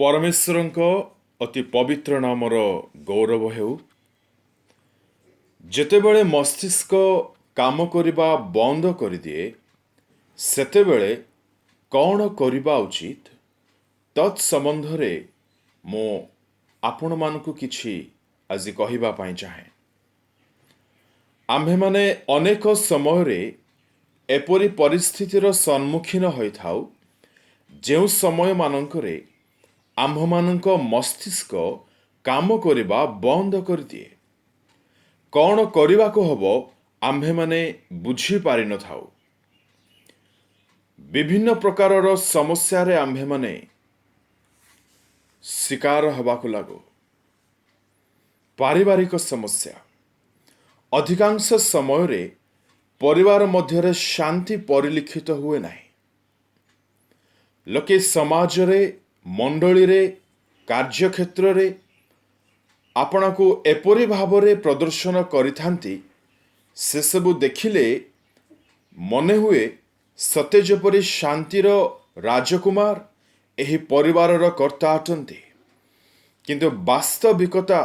परमेश्वरଙ୍କ अति पवित्र नामर गौरव हेउ। जेतेबेले मस्तिष्क काम करिबा बंद कर दिए सेतेबेले कौन करिबा उचित तत्संबंधरे मो आपण मानकु किछि आज कहिबा पाई चाहे। आम्भे माने अनेक समय रे एपरि परिस्थितिर सम्मुखीन होइथाउ जेउ समय मानकरे आम्भमानक मस्तिष्क काम करिबा बंद कर दिए। कौन करिबा को हबो आम्भे माने बुझी पारि न थाउ। विभिन्न प्रकारर समस्या रे आम्भे माने शिकार हबा को लागो। पारिवारिक समस्या अधिकांश समय रे परिवार मध्य शांति परिलिखित हुए नाही। लोके समाज रे मंडली रे कार्यक्षेत्र रे आपना को एपरी भावरे प्रदर्शन करिथांती से सबु देखिले मने हुए सते जेपरी शांतिर राजकुमार एही परिवारर कर्ता अटंती, किंतु वास्तविकता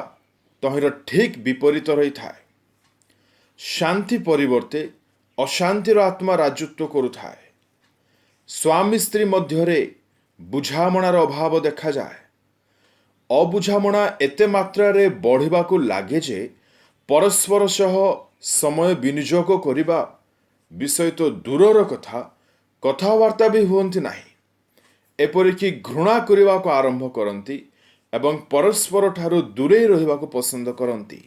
तहिर ठीक विपरीत रही थाए। शांति परिवर्ते अशांतिर आत्मा राजत्व करुथाए। स्वामी स्त्री मध्यरे बुझामणार अभाव देखा जाए। अबुझामणा एते मात्रा रे बढ़िबा को लागे जे परस्पर सह समय विनियोग करिबा विषय तो दूरर कथावार्ता भी हुअंती नाही। एपरिकी घृणा करिबा को आरंभ करंती एवं परस्पर ठारू दूरे रहिबा को पसंद करंती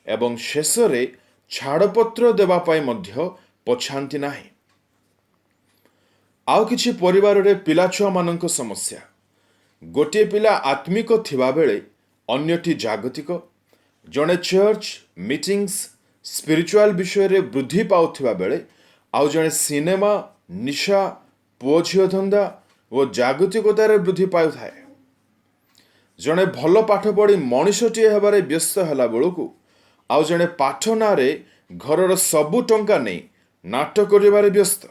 एवं शेषरे छाड़पत्र देबा पाई मध्य पछांती नाही। आउ किछि परिवार रे पिलाछुआ मानक समस्या। गोटे पिला आत्मिक थिबा बेले अन्यटी जागतिक। जड़े चर्च मीटिंग्स स्पिरिचुअल विषय रे वृद्धि पाउथिबा बेले आउ जड़े सिनेमा निशा पुओ झियो धंदा और जागतिकतार वृद्धि पाउ थाए। जड़े भल पाठ पढ़ी मनीषटीए हेबारे व्यस्त होला बेलू आउ जड़े पाठ नारे घरर सबु टंका नहीं नाटक करिबारे व्यस्त।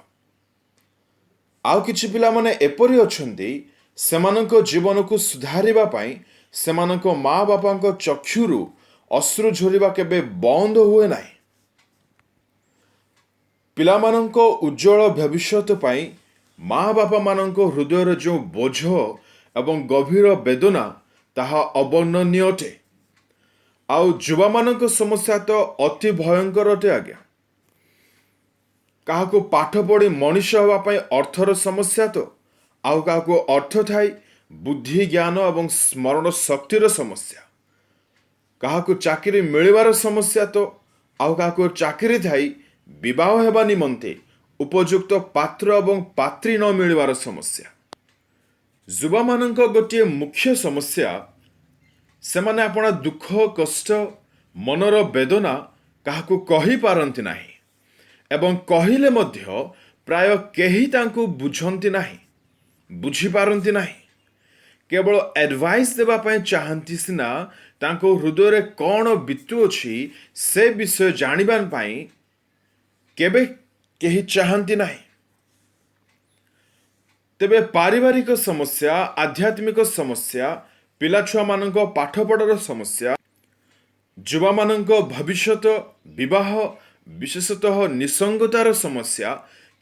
आउ किछि पिला माने एपरि अछंती सेमानंको जीवन को सुधारिबा पाई सेमानंको माँ बापांको चक्षुरु अश्रु झोरिबा केबे बंद हुए नाही। पिलामानंको उज्जवल भविष्यत पाई माँ बापा मानंको हृदय जो बोझ एवं गभीर वेदना ताहा अवर्णनीय अटे। आउ युवा मानंको समस्या तो अति भयंकर अटे आज्ञा। काहाको पाठ पढ़ी मनीष हवा पाई अर्थर समस्या तो आउ काहाको अर्थ थाई बुद्धि ज्ञान एवं स्मरण शक्तिर समस्या। काहाको चाकरी मिलिबार समस्या तो आउ काहाको चाकरी थाई विवाह हेबा निमंते उपयुक्त पात्र एवं पात्री न मिलिबार समस्या। युवा मानक गोटे मुख्य समस्या सेमाने अपना दुख कष्ट मनर वेदना काहाको कहि पारंती नाही एवं कहिले मध्य प्राय केही तांको बुझंती नाही, बुझी पारंती नाही। केवल एडवाइस देबा पाई चाहंती सिना तांको हृदय रे कौन बितु अछि से विषय जानिबान पाई केबे केही चाहंती नाही। तेबे पारिवारिक समस्या आध्यात्मिक समस्या पिलाछुआ मानक पाठपढ़ार समस्या युवा मानक भविष्यत विवाह विशेषतः निसंगतार समस्या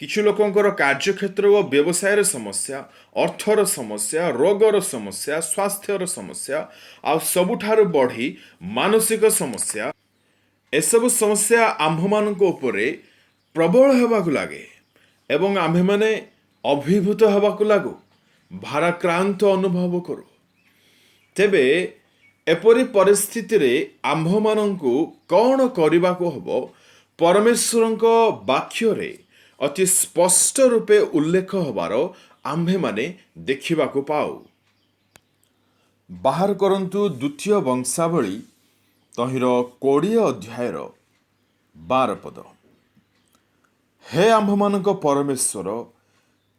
किछु लोकंकर कार्यक्षेत्र और व्यवसायर समस्या अर्थर समस्या रोगर समस्या स्वास्थ्यर समस्या आ सबुठार बढ़ी मानसिक समस्या एसबु समस्या आम्भमानक उपरे प्रबल हेबाकु लागे एवं आम्भे माने अभिभूत हेबाकु लागु भाराक्रांत अनुभव करू। तेबे एपरी परिस्थिति रे आम्भमानंकु कौन करिबाकु हबो परमेश्वरंको वाक्य रे अति स्पष्ट रूपे उल्लेख हबार आम्भे माने देखिबाकु पाऊ। बाहर करंतु द्वितीय वंशावली तहिर 20 अध्यायर 12 पद। हे आम्भमानक परमेश्वर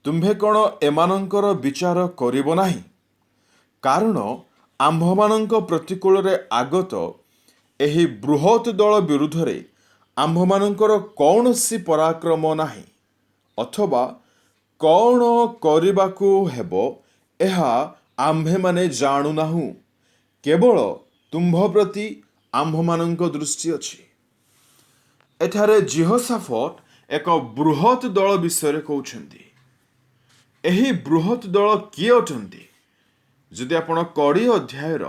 तुम्भे कौन एमानंकर विचार करिबो नाही, कारण आम्भमानंक प्रतिकूल रे आगत एही बृहत दल विरुद्ध रे आम्भमानंकर कौनसी पराक्रम नाही अथवा कौन करिबाकु हेबो एहा ଆମ୍ଭେମାନେ ଜାଣୁନାହୁଁ, କେବଳ ତୁମ୍ଭ ପ୍ରତି ଆମ୍ଭମାନଙ୍କ ଦୃଷ୍ଟି ଅଛି। ଏଠାରେ ଜିହୋଶାଫଟ ଏକ ବୃହତ୍ ଦଳ ବିଷୟରେ କହୁଛନ୍ତି। ଏହି ବୃହତ୍ ଦଳ କିଏ ଅଟନ୍ତି? ଯଦି ଆପଣ 20 ଅଧ୍ୟାୟର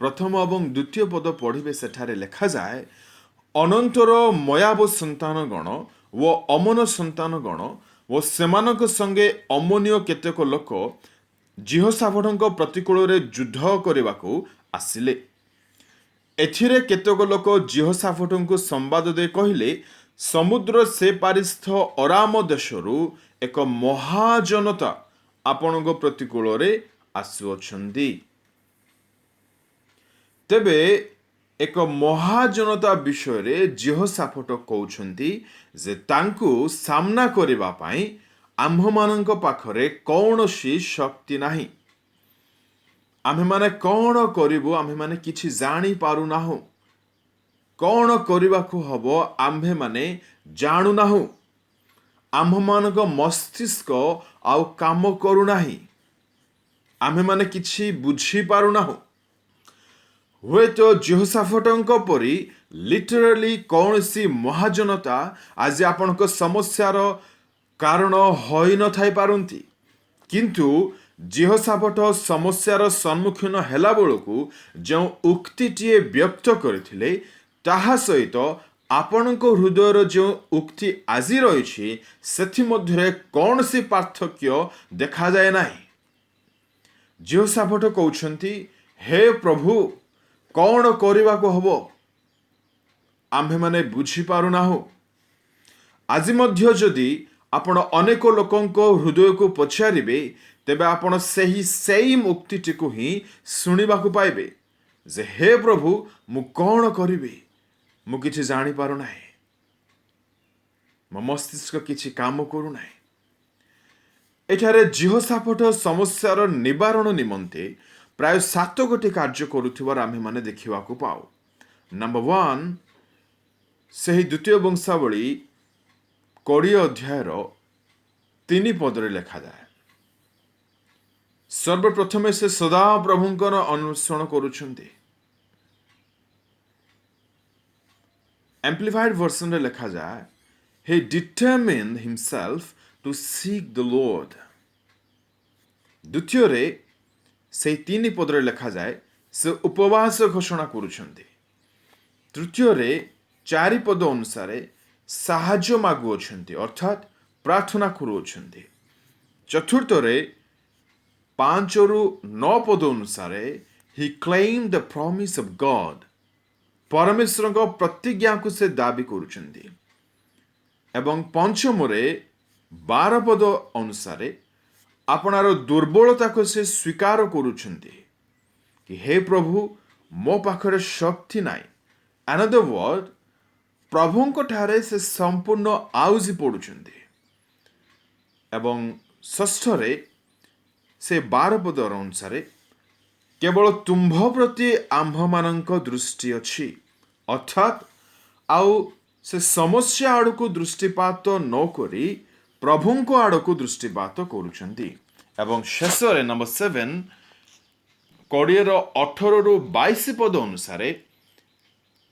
ପ୍ରଥମ ଏବଂ ଦ୍ୱିତୀୟ ପଦ ପଢ଼ିବେ, ସେଠାରେ ଲେଖାଯାଏ, ଅନନ୍ତର ମୟାବ ସନ୍ତାନଗଣ ଓ ଅମନ ସନ୍ତାନଗଣ ଓ ସେମାନଙ୍କ ସଙ୍ଗେ ଅମନୀୟ କେତେକ ଲୋକ ଜିହୋଶାଫଟଙ୍କ ପ୍ରତିକୂଳରେ ଯୁଦ୍ଧ କରିବାକୁ ଆସିଲେ। ଏଥିରେ କେତେକ ଲୋକ ଜିହୋଶାଫଟଙ୍କୁ ସମ୍ବାଦ ଦେଇ କହିଲେ, ସମୁଦ୍ର ସେପାରିସ୍ଥ ଅରାମ ଦେଶରୁ ଏକ ମହାଜନତା ଆପଣଙ୍କ ପ୍ରତିକୂଳରେ ଆସୁଅଛନ୍ତି। ତେବେ ଏକ ମହାଜନତା ବିଷୟରେ ଜିହୋଶାଫଟ କହୁଛନ୍ତି ଯେ ତାଙ୍କୁ ସାମ୍ନା କରିବା ପାଇଁ ଆମ୍ଭମାନଙ୍କ ପାଖରେ କୌଣସି ଶକ୍ତି ନାହିଁ। ଆମ୍ଭେମାନେ କ'ଣ କରିବୁ, ଆମ୍ଭେମାନେ କିଛି ଜାଣିପାରୁନାହୁଁ। କ'ଣ କରିବାକୁ ହବ ଆମ୍ଭେମାନେ ଜାଣୁନାହୁଁ। ଆମ୍ଭମାନଙ୍କ ମସ୍ତିଷ୍କ ଆଉ କାମ କରୁନାହିଁ। ଆମ୍ଭେମାନେ କିଛି ବୁଝିପାରୁନାହୁଁ। ହୁଏତ ଜିହୋଶାଫଟଙ୍କ ପରି ଲିଟରାଲି କୌଣସି ମହାଜନତା ଆଜି ଆପଣଙ୍କ ସମସ୍ୟାର କାରଣ ହୋଇନଥାଇ ପାରନ୍ତି, କିନ୍ତୁ ଜିହୋଶାଫଟ ସମସ୍ୟାର ସମ୍ମୁଖୀନ ହେଲା ବେଳକୁ ଯେଉଁ ଉକ୍ତିଟିଏ ବ୍ୟକ୍ତ କରିଥିଲେ, ତାହା ସହିତ ଆପଣଙ୍କ ହୃଦୟର ଯେଉଁ ଉକ୍ତି ଆଜି ରହିଛି, ସେଥିମଧ୍ୟରେ କୌଣସି ପାର୍ଥକ୍ୟ ଦେଖାଯାଏ ନାହିଁ। ଜିହୋଶାଫଟ କହୁଛନ୍ତି, ହେ ପ୍ରଭୁ, କ'ଣ କରିବାକୁ ହବ? ଆମ୍ଭେମାନେ ବୁଝିପାରୁନାହୁଁ। ଆଜି ମଧ୍ୟ ଯଦି ଆପଣ ଅନେକ ଲୋକଙ୍କ ହୃଦୟକୁ ପଚାରିବେ, ତେବେ ଆପଣ ସେହି ଉକ୍ତିଟିକୁ ହିଁ ଶୁଣିବାକୁ ପାଇବେ ଯେ, ହେ ପ୍ରଭୁ, ମୁଁ କ'ଣ କରିବି? ମୁଁ କିଛି ଜାଣିପାରୁନାହିଁ। ମୋ ମସ୍ତିଷ୍କ କିଛି କାମ କରୁନାହିଁ। ଏଠାରେ ଜିହୋଶାଫଟ ସମସ୍ୟାର ନିବାରଣ ନିମନ୍ତେ ପ୍ରାୟ 7 ଗୋଟି କାର୍ଯ୍ୟ କରୁଥିବାର ଆମ୍ଭେମାନେ ଦେଖିବାକୁ ପାଉ। ନମ୍ବର 1, ସେହି ଦ୍ୱିତୀୟ ବଂଶାବଳୀ 20 ଅଧ୍ୟାୟର 3 ପଦରେ ଲେଖାଯାଏ, ସର୍ବପ୍ରଥମେ ସେ ସଦାପ୍ରଭୁଙ୍କର ଅନୁସରଣ କରୁଛନ୍ତି। Amplified version ରେ ଲେଖାଯାଏ, he determined himself to seek the Lord। ଦ୍ୱିତୀୟରେ ସେହି 3 ପଦରେ ଲେଖାଯାଏ, ସେ ଉପବାସ ଘୋଷଣା କରୁଛନ୍ତି। ତୃତୀୟରେ 4 ପଦ ଅନୁସାରେ ସାହାଯ୍ୟ ମାଗୁଅଛନ୍ତି, ଅର୍ଥାତ୍ ପ୍ରାର୍ଥନା କରୁଅଛନ୍ତି। ଚତୁର୍ଥରେ 5ରୁ 9 ପଦ ଅନୁସାରେ he claimed the promise of God। ପରମେଶ୍ୱରଙ୍କ ପ୍ରତିଜ୍ଞାକୁ ସେ ଦାବି କରୁଛନ୍ତି। ଏବଂ ପଞ୍ଚମରେ 12 ପଦ ଅନୁସାରେ ଆପଣାର ଦୁର୍ବଳତାକୁ ସେ ସ୍ୱୀକାର କରୁଛନ୍ତି କି, ହେ ପ୍ରଭୁ, ମୋ ପାଖରେ ଶକ୍ତି ନାହିଁ। Another word, ପ୍ରଭୁଙ୍କ ଠାରେ ସେ ସମ୍ପୂର୍ଣ୍ଣ ଆଉଜି ପଡୁଛନ୍ତି। ଏବଂ ଷଷ୍ଠରେ ସେ 12 ପଦର ଅନୁସାରେ କେବଳ ତୁମ୍ଭ ପ୍ରତି ଆମ୍ଭମାନଙ୍କ ଦୃଷ୍ଟି ଅଛି, ଅର୍ଥାତ୍ ଆଉ ସେ ସମସ୍ୟା ଆଡ଼କୁ ଦୃଷ୍ଟିପାତ ନ କରି ପ୍ରଭୁଙ୍କ ଆଡ଼କୁ ଦୃଷ୍ଟିପାତ କରୁଛନ୍ତି। ଏବଂ ଶେଷରେ ନମ୍ବର 7, 20ର 18ରୁ 22 ପଦ ଅନୁସାରେ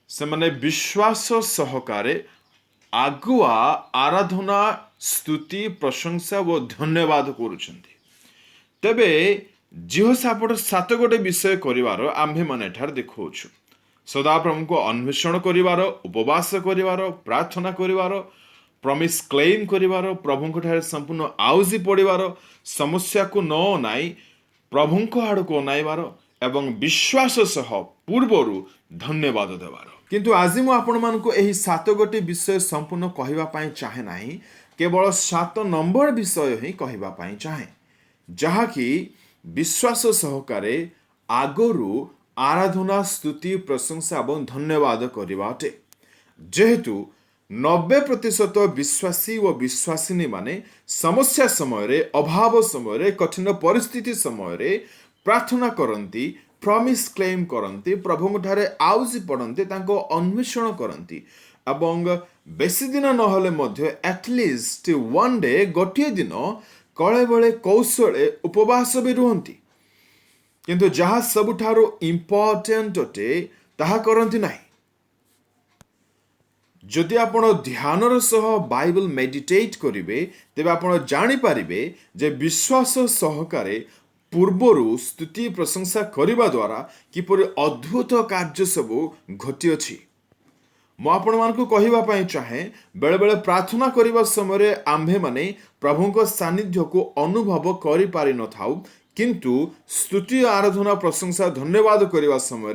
ସେମାନେ ବିଶ୍ୱାସ ସହକାରେ ଆଗୁଆ ଆରାଧନା, ସ୍ତୁତି, ପ୍ରଶଂସା ଓ ଧନ୍ୟବାଦ କରୁଛନ୍ତି। ତେବେ ଜିହୋଶାଫଟ 7 ଗୋଟି ବିଷୟ କରିବାର ଆମ୍ଭେମାନେ ଏଠାରେ ଦେଖାଉଛୁ। ସଦାପ୍ରଭୁଙ୍କୁ ଅନ୍ୱେଷଣ କରିବାର, ଉପବାସ କରିବାର, ପ୍ରାର୍ଥନା କରିବାର, ପ୍ରମିସ୍ କ୍ଲେମ୍ କରିବାର, ପ୍ରଭୁଙ୍କ ଠାରେ ସମ୍ପୂର୍ଣ୍ଣ ଆଉଜି ପଡ଼ିବାର, ସମସ୍ୟାକୁ ନ ଅନାଇ ପ୍ରଭୁଙ୍କ ଆଡ଼କୁ ଅନାଇବାର ଏବଂ ବିଶ୍ୱାସ ସହ ପୂର୍ବରୁ ଧନ୍ୟବାଦ ଦେବାର। କିନ୍ତୁ ଆଜି ମୁଁ ଆପଣମାନଙ୍କୁ ଏହି 7 ଗୋଟି ବିଷୟ ସମ୍ପୂର୍ଣ୍ଣ କହିବା ପାଇଁ ଚାହେଁ ନାହିଁ, କେବଳ 7 ନମ୍ବର ବିଷୟ ହିଁ କହିବା ପାଇଁ ଚାହେଁ, ଯାହାକି ବିଶ୍ୱାସ ସହକାରେ ଆଗରୁ ଆରାଧନା, ସ୍ତୁତି, ପ୍ରଶଂସା ଏବଂ ଧନ୍ୟବାଦ କରିବା ଅଟେ। ଯେହେତୁ 90% ବିଶ୍ୱାସୀ ଓ ବିଶ୍ୱାସିନୀ ମାନେ ସମସ୍ୟା ସମୟରେ, ଅଭାବ ସମୟରେ, କଠିନ ପରିସ୍ଥିତି ସମୟରେ ପ୍ରାର୍ଥନା କରନ୍ତି, ପ୍ରମିସ୍ କ୍ଲେମ୍ କରନ୍ତି, ପ୍ରଭୁଙ୍କ ଠାରେ ଆଉଜି ପଡ଼ନ୍ତି, ତାଙ୍କ ଅନ୍ୱେଷଣ କରନ୍ତି ଏବଂ ବେଶୀ ଦିନ ନହେଲେ ମଧ୍ୟ ଆଟଲିଷ୍ଟ 1 ଡେ, ଗୋଟିଏ ଦିନ କଳେ ବଳେ କୌଶଳେ ଉପବାସ ବି ରୁହନ୍ତି। किंतु जहाँ सबुठारो इम्पोर्टेंट अटे ताहा करंती नाही। जदि आपण ध्यानर सह बाइबल मेडिटेट करिवे तेबे आपण जानि पारिबे जे विश्वास सहकारे पूर्वरु स्तुति प्रशंसा करिबा द्वारा किपरि अद्भुत कार्य सबु घटी अछि। मु आपण मानकु कहिबा पई चाहे बेले बेले प्रार्थना करिबा समय आम्भे माने प्रभुଙ୍କ सानिध्य को अनुभव करि पारि न थाउ, किंतु स्तुति आराधना प्रशंसा धन्यवाद करिबा समय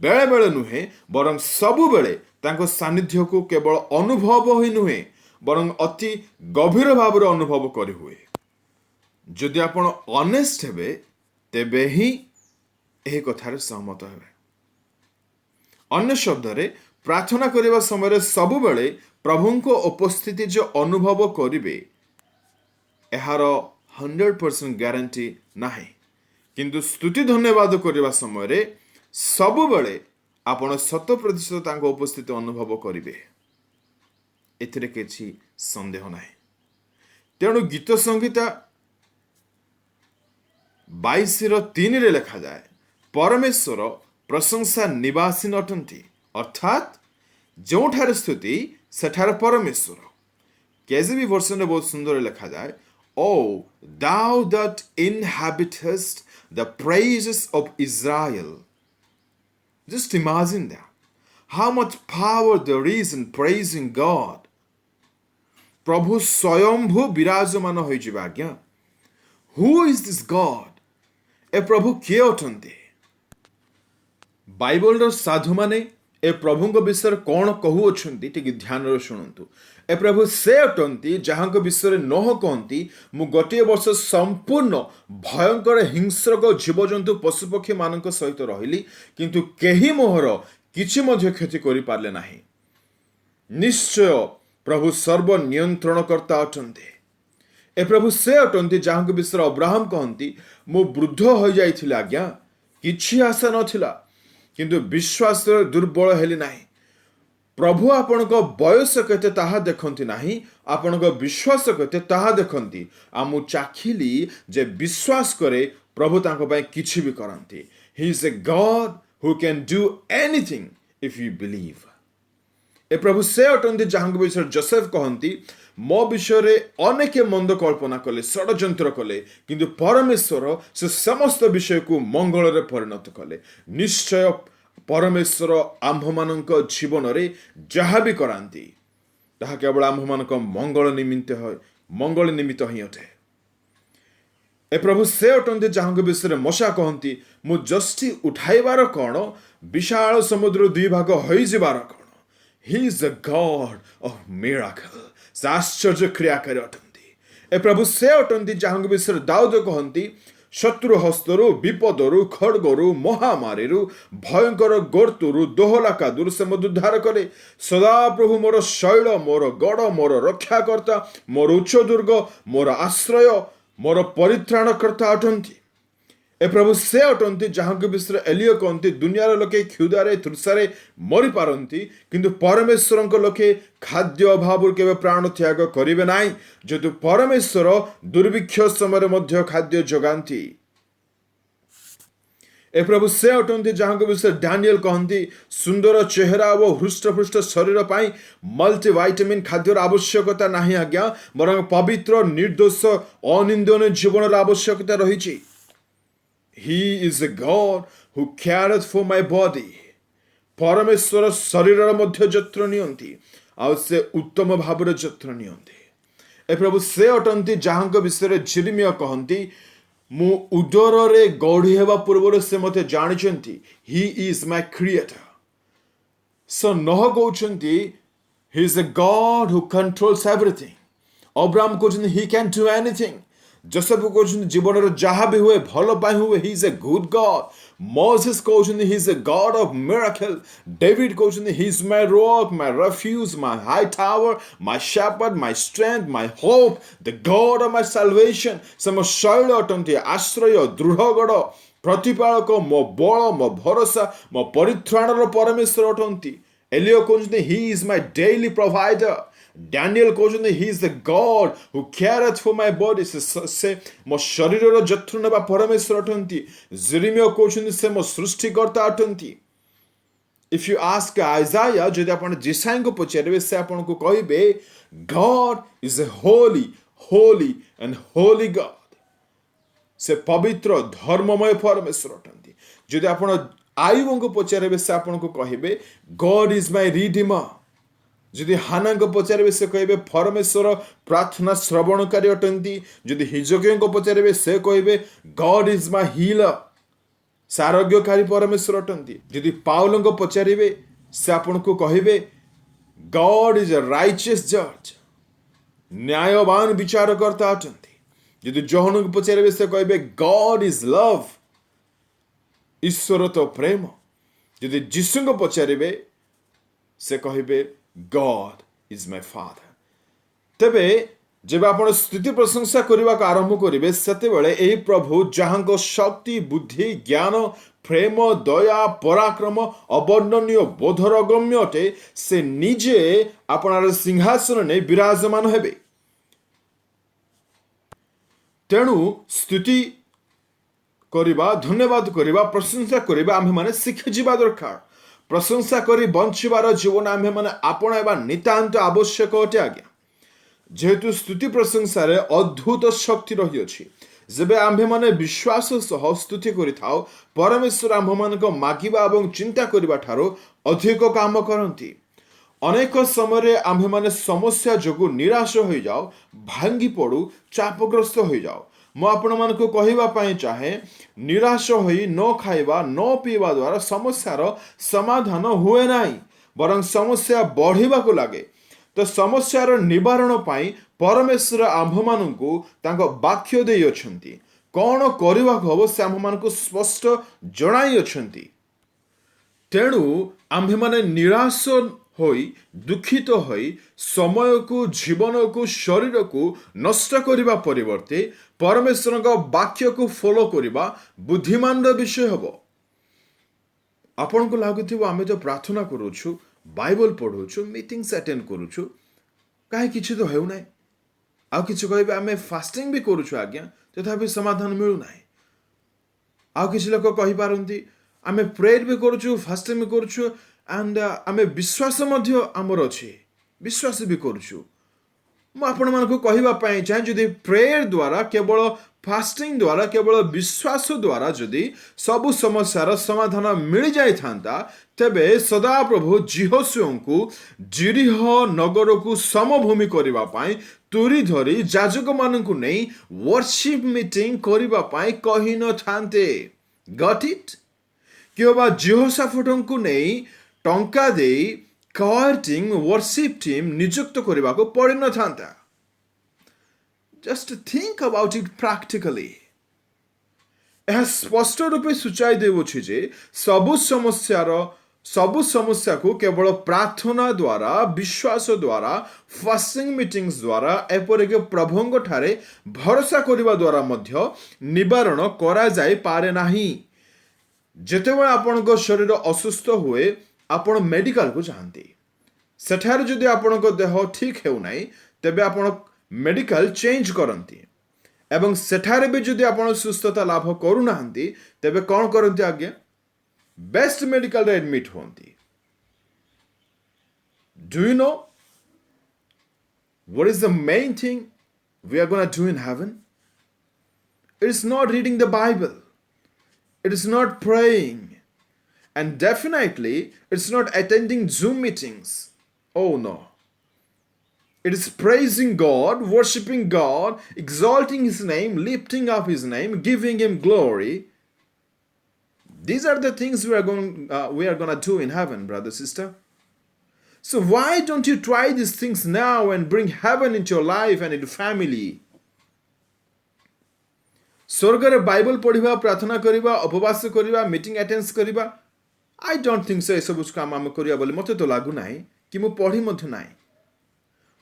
बेले बेले नुहे बरं सबु बेले तांको सानिध्य को केवल अनुभव ही नुहे बरं अति गभीर भाव अनुभव करि हुए। जदि आपण ऑनेस्ट हेबे तेबे ही एही कथार सहमत हेबे। अन्य शब्द रे प्रार्थना करिबा समय सबु बेले प्रभुଙ୍କ उपस्थिति जो अनुभव करिवे एहार 100% ग्यारंटी नाही, किंतु स्तुति धन्यवाद करिबा समय सबु बेले आपण 100% तांको उपस्थिति अनुभव करिवे, एथिरे किछि संदेह नाही। तेणु गीत संगीता 22:3 रे लिखा जाए, परमेश्वर प्रशंसा निवासी अटंती, अर्थात जोठार स्तुति सेठार परमेश्वर। केजीबी वर्षन में बहुत सुंदर लिखा जाए, ओ thou that inhabitest the praises of Israel. Just imagine that. How much power there is in praising God. प्रभु स्वयंभू विराजमान हो जिबा आज्ञा। Who is this God? ए प्रभु किए अटंती? बाइबल रो साधु माने ए प्रभुଙ୍କ विषय कौन कहू अछंती टिके ध्यान रो शुणंतु। ए प्रभु से अटंती जहांको विषय नह कहंती, मु गोटे वर्ष संपूर्ण भयंकर हिंस्रक जीवजंतु पशुपक्षी मानक सहित रहिली, किंतु केही मोहर किछि मध्य क्षति करि पारले नाही। निश्चय प्रभु सर्व नियंत्रणकर्ता अटंती। ए प्रभु से अटंती जहांको विषय अब्राहम कहंती, मु वृद्ध हो जाइथिला आज्ञा, किछि आशा नथिला, किंतु विश्वास दुर्बल हेली नाही। प्रभु आपण को बयस केते ताहा देखंती नाही, आपण को विश्वास केते ताहा देखंती। आमु चाखिली जे विश्वास करे प्रभु तांको पय किछि भी करंती। He is a God who can do anything if you believe. ए प्रभु से अटंती जहांको विषय जोसेफ कहंती, मो विषय अनेक मंद कल्पना कले, षड्यंत्र कले, किंतु परमेश्वर से समस्त विषय को मंगल रे परिणत कले। निश्चय परमेश्वर आम्भ मानक जीवन रे जहा भी करांती ताहा केवल आम्भ मानक मंगल निमित्त ही अटे। ए प्रभु से अटंती जहांको विषय मशा कहंती, मु जस्टी उठाइबार कौन, विशाल समुद्र दुई भाग होई जिबार कौन। He is the God of miracle. आश्चर्य क्रियाकारी अटंती। ए प्रभु से अटंती जहांको विषय दाऊद कहंती, शत्रु हस्तरु, विपदरु, खड्गरु, महामारीरु, भयंकर गर्तुरु, दोहला कादुरु से मत उद्धार करे। सदा प्रभु मोर शैल, मोर गढ़, मोर रक्षाकर्ता, मोर उच्च दुर्ग, मोर आश्रय, मोर परित्राणकर्ता अटंती। ए प्रभु से अटंती जहांको विषय एलियो कहंती, दुनियार लोके क्षुधारे तृषारे मरी पारंती, किंतु परमेश्वरଙ୍କ लोके खाद्य अभाव केवे प्राण त्याग करिवे नाही, जेतु परमेश्वर दुर्भिक्ष समय मध्य खाद्य जगांती। ए प्रभु से अटंती जहांको विषय दानियल कहंती, सुंदर चेहरा व हृष्टपुष्ट शरीर पाई मल्टीविटामिन खाद्यर आवश्यकता नाही आज्ञा, बरं पवित्र निर्दोष अनिंदन जीवन आवश्यकता रहिछि। He is a God who careth for my body. परमेश्वर शरीर मध्य जत्र नियंती, आ से उत्तम भाव जत्र नियंती। ए प्रभु से अटंती जहांको विषय जिर्मिया कहंती, मु उदर रे गढ़ी हेबा पूर्व से मते जानिचंती। He is my creator. So नह कहउचंती, he is a God who controls everything. Abraham कहउचंती he can do anything. Joseph कहउचंती जीवन जहाँ भी हुए भल पाई हुए, he is a good God. Moses कहउचंती he is a God of miracle. David कहउचंती he is my rock, my refuge, my high tower, my shepherd, my strength, my hope, the God of my salvation. सम शैल अटंती, आश्रय, दृढ़गढ़, प्रतिपालक, मो बल, मो भरोसा, मो परित्राणर परमेश्वर अटंती। एलियो कहउचंती he is my daily provider. Daniel कहते he is the God who careth for my body. से मो शरीर जत्न नेबा परमेश्वर अटंती. जेरेमिया कहते से मो सृष्टिकर्ता अटंती. If you ask Isaiah, जदि आपण जिसाई को पचारे से आपण को कहिबे God is a holy, holy and holy God. से पवित्र धर्ममय परमेश्वर अटंती. जदि आपण आयुब को पचारे से आपण को कहिबे God is my redeemer. जदि हाना को पचारे से कहिबे परमेश्वर प्रार्थना श्रवणकारी अटंती. जदि हिजकिया को पचारे से कहिबे God is my healer. सारोग्यकारी परमेश्वर अटंती. जदि पाउल को पचारे से आपण को कहिबे God is a righteous judge. न्यायवान विचारकर्ता अटंती. जदि जोहन को पचारे से कहिबे God is love. ईश्वर तो प्रेम. जदि जिसु को पचारे से कहिबे God is my father. तबे जब आपण स्तुति प्रशंसा करबा को आरंभ करिवे सेते बेले एही प्रभु जहां को शक्ति बुद्धि ज्ञान प्रेम दया पराक्रम अवर्णनीय बोधर अगम्य अटे से निजे आपणार सिंहासन ने विराजमान हेबे. तेणु स्तुति करिबा धन्यवाद करिबा प्रशंसा करिबा आम्हे माने शिखि जिबा दरकार. प्रशंसा करी बंचिबार जीवन आम्हे माने आपणाइबा नितांत आवश्यक अटे आज्ञा. जेहेतु स्तुति प्रशंसा रे अद्भुत शक्ति रही अछि. जेबे आम्भे माने विश्वास सह स्तुति करि थाओ परमेश्वर आम्भ मानक मागिबा एवं चिंता करिबा ठारो अधिक काम करंती. अनेक समय आम्भे माने समस्या जोगु निराश होई जाओ भांगी पड़ू चापग्रस्त होई जाओ. मु आपण मानको कहिबा पई चाहे निराश होई न खाइबा न पीवा द्वारा समस्यार समाधान हुए नाही बरं समस्या बढ़िबा को लागे. तो समस्यार निवारण पाई परमेश्वर आम्भ मानकु तांको वाक्य देई अछंती. कोन करिबा हबो से आम्भ मानकु स्पष्ट जणाई अछंती. तेणु आम्भे माने निराश होई दुखित होई समय को जीवन को शरीर को नष्ट करिबा परिवर्ते परमेश्वर का वाक्य को फॉलो करिबा बुद्धिमान विषय हबो. आपण को लागुथिबो आमे तो प्रार्थना करूछु बाइबल पढ़ुछु मीटिंग्स अटेंड करूछु काहे किछि तो हेउ नै. आ किछि कहबे आमे फास्टिंग भी करूछु आज्ञा तथापि समाधान मिलु नै. आ किछि लोक कहि पारंती आमे प्रेयर भी करूछु फास्टिंग भी करूछु एंड आमे विश्वास मध्य आमर अछि विश्वास भी करूछु. मु आपण मानको कहिबा पई चाहे जदि प्रेयर द्वारा केवल फास्टिंग द्वारा केवल विश्वास द्वारा जदि सब समस्यार समाधान मिल जाई थांता तेबे सदा प्रभु जिहोशुओं को जिरिह नगर को समभूमि करिबा पई तुरी धरी जाजक मानकु नै वर्शिप मीटिंग करिबा पई कहि न थांते. Got it. किबा जिहोशाफाटन को नै टंका देई choir team worship team नियुक्त करिबा को पड़ि न थांता. Just think about it practically. यह स्पष्ट रूपे सूचाई देउछि जे सबु समस्या को केवल प्रार्थना द्वारा विश्वास द्वारा फास्टिंग मीटिंग्स द्वारा एपरिक प्रभुंग ठारे भरोसा करिबा द्वारा मध्य निवारण करा जाय पारे नाही. जेतेबेले आपनक शरीर असुस्थ हुए आपण मेडिकल को जाती सेठार जदि आपण देह ठीक हेउ नाही तेबे आपण मेडिकल चेंज करंती एवं सेठारे भी जदि आपण सुस्थता लाभ करू नाहंती तेबे कोन करंती आज्ञा बेस्ट मेडिकल रे एडमिट होंती. Do you know what is the main thing we are gonna do in heaven? It is not reading the Bible, it is not praying, and definitely it's not attending Zoom meetings. Oh no. It is praising God, worshiping God, exalting His name, lifting up His name, giving Him glory. These are the things we are going to do in heaven, brother, sister. So why don't you try these things now and bring heaven into your life and into family? स्वर्ग रे Bible पढ़िबा प्रार्थना करिबा उपवास करिबा meeting attend करिबा I don't think so सब काम आम करिया बोले मते तो लागु नाही कि मु पढ़ी मध्य नाही.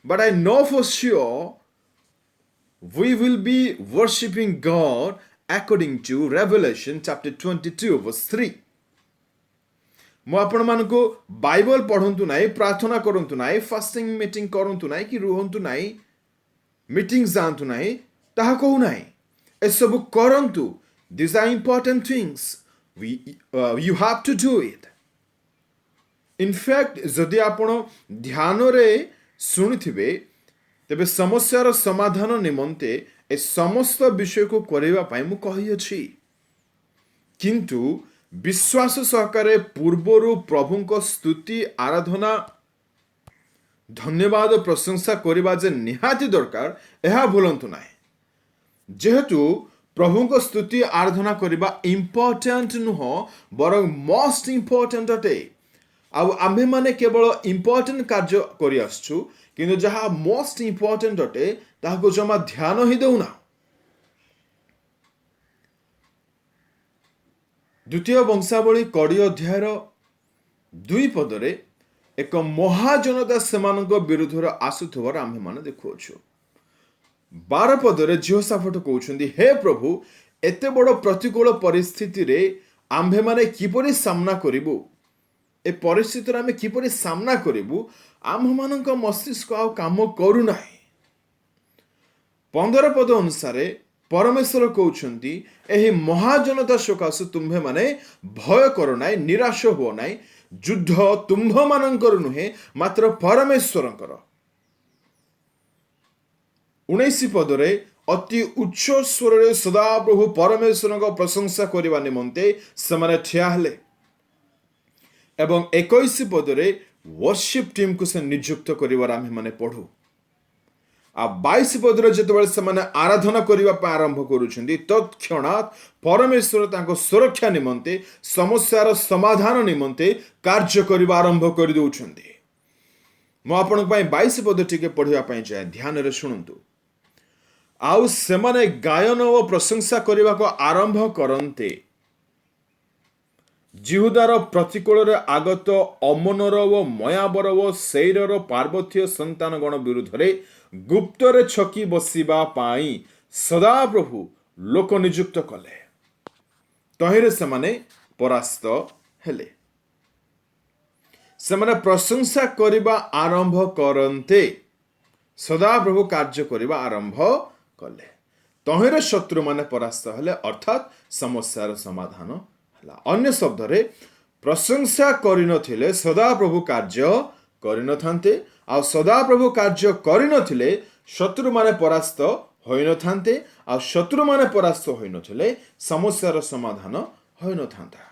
But I know for sure we will be worshiping God according to Revelation chapter 22 verse 3. ମୁଁ ଆପଣମାନଙ୍କୁ ବାଇବଲ ପଢ଼ନ୍ତୁ ନାହିଁ, ପ୍ରାର୍ଥନା କରନ୍ତୁ ନାହିଁ, ଫାଷ୍ଟିଂ ମିଟିଂ କରନ୍ତୁ ନାହିଁ, କି ରୁହନ୍ତୁ ନାହିଁ, ମିଟିଂ ଯାଆନ୍ତୁ ନାହିଁ, ତାହା କହୁନାହିଁ। ଏସବୁ କରନ୍ତୁ। These are important things. You have to do it. In fact ଯଦି ଆପଣ ଧ୍ୟାନରେ ଶୁଣିଥିବେ, ତେବେ ସମସ୍ୟାର ସମାଧାନ ନିମନ୍ତେ ଏ ସମସ୍ତ ବିଷୟକୁ କରିବା ପାଇଁ ମୁଁ କହିଅଛି। କିନ୍ତୁ ବିଶ୍ୱାସ ସହକାରେ ପୂର୍ବରୁ ପ୍ରଭୁଙ୍କ ସ୍ତୁତି, ଆରାଧନା, ଧନ୍ୟବାଦ, ପ୍ରଶଂସା କରିବା ଯେ ନିହାତି ଦରକାର, ଏହା ଭୁଲନ୍ତୁ ନାହିଁ। ଯେହେତୁ ପ୍ରଭୁଙ୍କ ସ୍ତୁତି ଆରାଧନା କରିବା ଇମ୍ପୋର୍ଟାଣ୍ଟ ନୁହଁ, ବରଂ ମୋଷ୍ଟ ଇମ୍ପୋର୍ଟାଣ୍ଟ ଅଟେ। ଆଉ ଆମ୍ଭେମାନେ କେବଳ ଇମ୍ପୋର୍ଟାଣ୍ଟ କାର୍ଯ୍ୟ କରି ଆସୁଛୁ, କିନ୍ତୁ ଯାହା ମୋଷ୍ଟ ଇମ୍ପୋର୍ଟାଣ୍ଟ ଅଟେ ତାହାକୁ ଜମା ଧ୍ୟାନ ହିଁ ଦେଉନା। ଦ୍ୱିତୀୟ ବଂଶାବଳୀ 20 ଅଧ୍ୟାୟର 2 ପଦରେ ଏକ ମହାଜନତା ସେମାନଙ୍କ ବିରୁଦ୍ଧରେ ଆସୁଥିବାର ଆମ୍ଭେମାନେ ଦେଖୁଅଛୁ। 12 ପଦରେ ଜିହୋଶାଫାଟ କହୁଛନ୍ତି, ହେ ପ୍ରଭୁ, ଏତେ ବଡ଼ ପ୍ରତିକୂଳ ପରିସ୍ଥିତିରେ ଆମ୍ଭେମାନେ କିପରି ସାମ୍ନା କରିବୁ? ଏ ପରିସ୍ଥିତିରେ ଆମେ କିପରି ସାମ୍ନା କରିବୁ? ଆମ୍ଭମାନଙ୍କ ମସ୍ତିଷ୍କ ଆଉ କାମ କରୁନାହିଁ। 15 ପଦ ଅନୁସାରେ ପରମେଶ୍ୱର କହୁଛନ୍ତି, ଏହି ମହାଜନତା ସକାଶେ ତୁମ୍ଭେମାନେ ଭୟ କର ନାହିଁ, ନିରାଶ ହୁଅ ନାହିଁ। ଯୁଦ୍ଧ ତୁମ୍ଭମାନଙ୍କର ନୁହେଁ, ମାତ୍ର ପରମେଶ୍ୱରଙ୍କର। 19 ପଦରେ ଅତି ଉଚ୍ଚ ସ୍ୱରରେ ସଦାପ୍ରଭୁ ପରମେଶ୍ୱରଙ୍କ ପ୍ରଶଂସା କରିବା ନିମନ୍ତେ ସେମାନେ ଠିଆ ହେଲେ। ଏବଂ 21 ପଦରେ ୱର୍ସିପ୍ ଟିମ୍କୁ ସେ ନିଯୁକ୍ତ କରିବାର ଆମ୍ଭେମାନେ ପଢ଼ୁ। ଆଉ 22 ପଦରେ ଯେତେବେଳେ ସେମାନେ ଆରାଧନା କରିବା ପାଇଁ ଆରମ୍ଭ କରୁଛନ୍ତି, ତତ୍କ୍ଷଣାତ୍ ପରମେଶ୍ୱର ତାଙ୍କ ସୁରକ୍ଷା ନିମନ୍ତେ, ସମସ୍ୟାର ସମାଧାନ ନିମନ୍ତେ କାର୍ଯ୍ୟ କରିବା ଆରମ୍ଭ କରିଦେଉଛନ୍ତି। ମୁଁ ଆପଣଙ୍କ ପାଇଁ 22 ପଦ ଟିକେ ପଢ଼ିବା ପାଇଁ ଚାହେଁ, ଧ୍ୟାନରେ ଶୁଣନ୍ତୁ। ଆଉ ସେମାନେ ଗାୟନ ଓ ପ୍ରଶଂସା କରିବାକୁ ଆରମ୍ଭ କରନ୍ତେ, ଜିହୁଦାର ପ୍ରତିକୂଳରେ ଆଗତ ଅମନର ଓ ମୟାବର ଓ ସେଇରର ପାର୍ବତୀୟ ସନ୍ତାନଗଣ ବିରୁଦ୍ଧରେ ଗୁପ୍ତରେ ଛକି ବସିବା ପାଇଁ ସଦାପ୍ରଭୁ ଲୋକ ନିଯୁକ୍ତ କଲେ। ତହିଁରେ ସେମାନେ ପରାସ୍ତ ହେଲେ। ସେମାନେ ପ୍ରଶଂସା କରିବା ଆରମ୍ଭ କରନ୍ତେ, ସଦାପ୍ରଭୁ କାର୍ଯ୍ୟ କରିବା ଆରମ୍ଭ କଲେ। ତହିଁରେ ଶତ୍ରୁମାନେ ପରାସ୍ତ ହେଲେ, ଅର୍ଥାତ୍ ସମସ୍ୟାର ସମାଧାନ ହେଲା। ଅନ୍ୟ ଶବ୍ଦରେ, ପ୍ରଶଂସା କରିନଥିଲେ ସଦାପ୍ରଭୁ କାର୍ଯ୍ୟ କରିନଥାନ୍ତେ, ଆଉ ସଦାପ୍ରଭୁ କାର୍ଯ୍ୟ କରିନଥିଲେ ଶତ୍ରୁମାନେ ପରାସ୍ତ ହୋଇନଥାନ୍ତେ, ଆଉ ଶତ୍ରୁମାନେ ପରାସ୍ତ ହୋଇନଥିଲେ ସମସ୍ୟାର ସମାଧାନ ହୋଇନଥାନ୍ତା।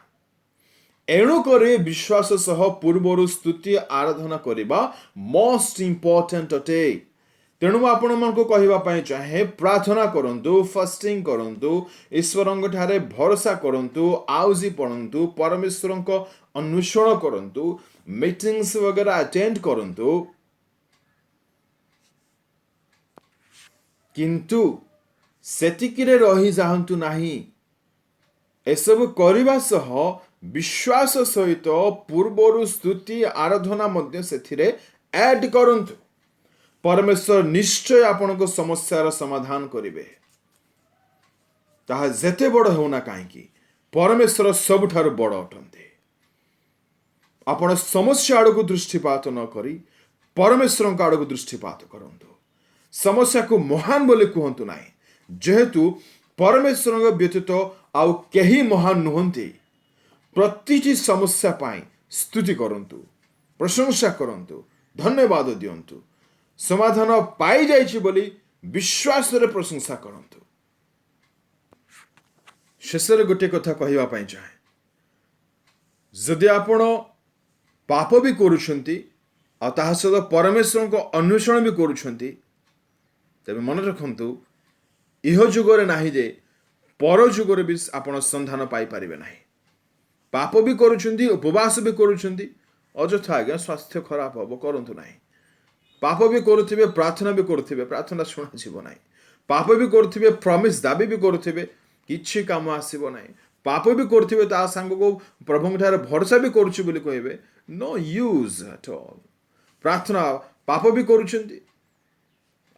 ଏଣୁକରି ବିଶ୍ୱାସ ସହ ପୂର୍ବରୁ ସ୍ତୁତି ଆରାଧନା କରିବା ମୋଷ୍ଟ ଇମ୍ପୋର୍ଟାଣ୍ଟ ଅଟେ। ତେଣୁ ମୁଁ ଆପଣମାନଙ୍କୁ କହିବା ପାଇଁ ଚାହେଁ, ପ୍ରାର୍ଥନା କରନ୍ତୁ, ଫାଷ୍ଟିଂ କରନ୍ତୁ, ଈଶ୍ୱରଙ୍କ ଠାରେ ଭରସା କରନ୍ତୁ, ଆଉଜି ପଢ଼ନ୍ତୁ, ପରମେଶ୍ୱରଙ୍କ ଅନ୍ୱେଷଣ କରନ୍ତୁ, ମିଟିଂସ ବଗେରା ଆଟେଣ୍ଡ କରନ୍ତୁ। କିନ୍ତୁ ସେତିକିରେ ରହିଯାଆନ୍ତୁ ନାହିଁ। ଏସବୁ କରିବା ସହ ବିଶ୍ୱାସ ସହିତ ପୂର୍ବରୁ ସ୍ତୁତି ଆରାଧନା ମଧ୍ୟ ସେଥିରେ ଆଡ୍ କରନ୍ତୁ। ପରମେଶ୍ୱର ନିଶ୍ଚୟ ଆପଣଙ୍କ ସମସ୍ୟାର ସମାଧାନ କରିବେ। ତାହା ଯେତେ ବଡ଼ ହେଉନା କାହିଁକି, ପରମେଶ୍ୱର ସବୁଠାରୁ ବଡ଼ ଅଟନ୍ତି। ଆପଣ ସମସ୍ୟା ଆଡ଼କୁ ଦୃଷ୍ଟିପାତ ନ କରି ପରମେଶ୍ୱରଙ୍କ ଆଡ଼କୁ ଦୃଷ୍ଟିପାତ କରନ୍ତୁ। ସମସ୍ୟାକୁ ମହାନ ବୋଲି କୁହନ୍ତୁ ନାହିଁ, ଯେହେତୁ ପରମେଶ୍ୱରଙ୍କ ବ୍ୟତୀତ ଆଉ କେହି ମହାନ ନୁହନ୍ତି। ପ୍ରତିଟି ସମସ୍ୟା ପାଇଁ ସ୍ତୁତି କରନ୍ତୁ, ପ୍ରଶଂସା କରନ୍ତୁ, ଧନ୍ୟବାଦ ଦିଅନ୍ତୁ। ସମାଧାନ ପାଇଯାଇଛି ବୋଲି ବିଶ୍ୱାସରେ ପ୍ରଶଂସା କରନ୍ତୁ। ଶେଷରେ ଗୋଟିଏ କଥା କହିବା ପାଇଁ ଚାହେଁ, ଯଦି ଆପଣ ପାପ ବି କରୁଛନ୍ତି ଆଉ ତାହା ସହିତ ପରମେଶ୍ୱରଙ୍କ ଅନ୍ୱେଷଣ ବି କରୁଛନ୍ତି, ତେବେ ମନେ ରଖନ୍ତୁ, ଇହ ଯୁଗରେ ନାହିଁ ଯେ ପର ଯୁଗରେ ବି ଆପଣ ସନ୍ଧାନ ପାଇପାରିବେ ନାହିଁ। ପାପ ବି କରୁଛନ୍ତି, ଉପବାସ ବି କରୁଛନ୍ତି, ଅଯଥା ଆଜ୍ଞା ସ୍ୱାସ୍ଥ୍ୟ ଖରାପ ହବ, କରନ୍ତୁ ନାହିଁ। ପାପ ବି କରୁଥିବେ, ପ୍ରାର୍ଥନା ବି କରୁଥିବେ, ପ୍ରାର୍ଥନା ଶୁଣାଯିବ ନାହିଁ। ପାପ ବି କରୁଥିବେ, ପ୍ରମିସ୍ ଦାବି ବି କରୁଥିବେ, କିଛି କାମ ଆସିବ ନାହିଁ। ପାପ ବି କରୁଥିବେ, ତା ସାଙ୍ଗକୁ ପ୍ରଭୁଙ୍କ ଠାରେ ଭରସା ବି କରୁଛି ବୋଲି କହିବେ, ନୋ ୟୁଜ୍ ଆଟ୍ ଅଲ୍। ପ୍ରାର୍ଥନା ପାପ ବି କରୁଛନ୍ତି,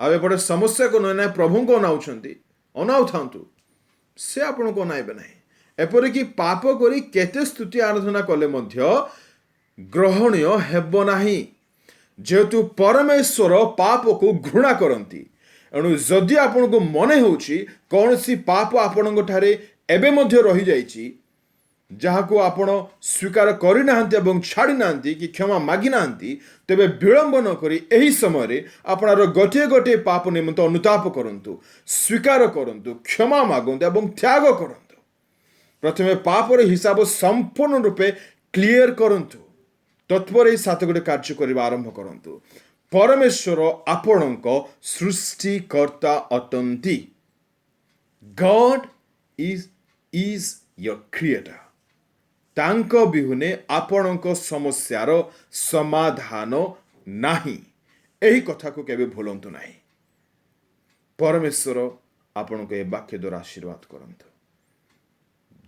ଆଉ ଏପଟେ ସମସ୍ୟାକୁ ନ ନାହିଁ ପ୍ରଭୁଙ୍କୁ ଅନାଉଛନ୍ତି, ଅନାଉଥାନ୍ତୁ, ସେ ଆପଣଙ୍କୁ ଅନାଇବେ ନାହିଁ। एपरिकी पाप करी केते स्तुति आराधना कले मध्य ग्रहणीय हेब नाही, जेहेतु परमेश्वर पाप को घृणा करती। एणु जदि आपण को मन होउछि कौन सी पाप आपण ठारे एबे मध्य रही जाइछि, जहाँ को आपण स्वीकार करि नाहंती एवं छाड़ी नाहंती कि क्षमा मागी नाहंती, तेबे विलंब न करी एही समय रे आपणार गोटे गोटे पाप निमित्त अनुताप करंतु, स्वीकार करंतु, क्षमा मागंतु एवं त्याग करंतु। प्रथमे पापर हिसाब संपूर्ण रूपे क्लियर करंतु, तत्पर 7 गोटे कार्य करबा आरंभ करंतु। परमेश्वर आपणक सृष्टिकर्ता अटंती। God is your creator. तांक बिहुने आपणक समस्यार समाधान नाही, एही कथा को केबे भूलंतु नाही। परमेश्वर आपणक ए वाक्य द्वारा आशीर्वाद करंतु।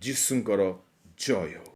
जीसुंकर जय हो।